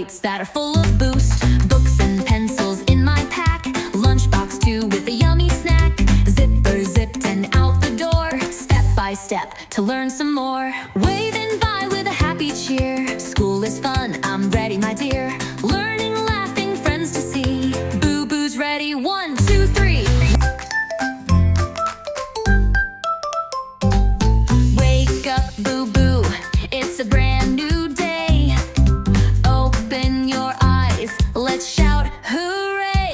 bites that are full of boost. Books and pencils in my pack, lunchbox too with a yummy snack. Zipper zipped and out the door, step by step to learn some more. Waving by with a happy cheer, school is fun, I'm ready my dear. Learning, laughing, friends to see. BuBu's ready, 1, 2, 3. Wake up, BuBu, it's a brand new day. Open your eyes, let's shout hooray.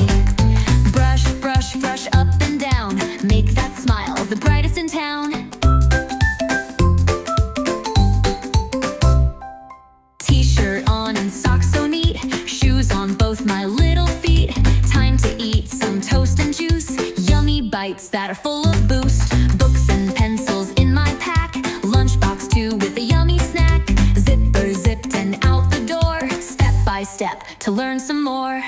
Brush, brush, brush up and down, make that smile the brightest in town. T-shirt on and socks so neat, shoes on both my little feet. Time to eat some toast and juice, yummy bites that are full of boost. Books and pencils in my pack, lunchbox too with a yummy snack. Zipper zipped and out the door, step by step to learn some more.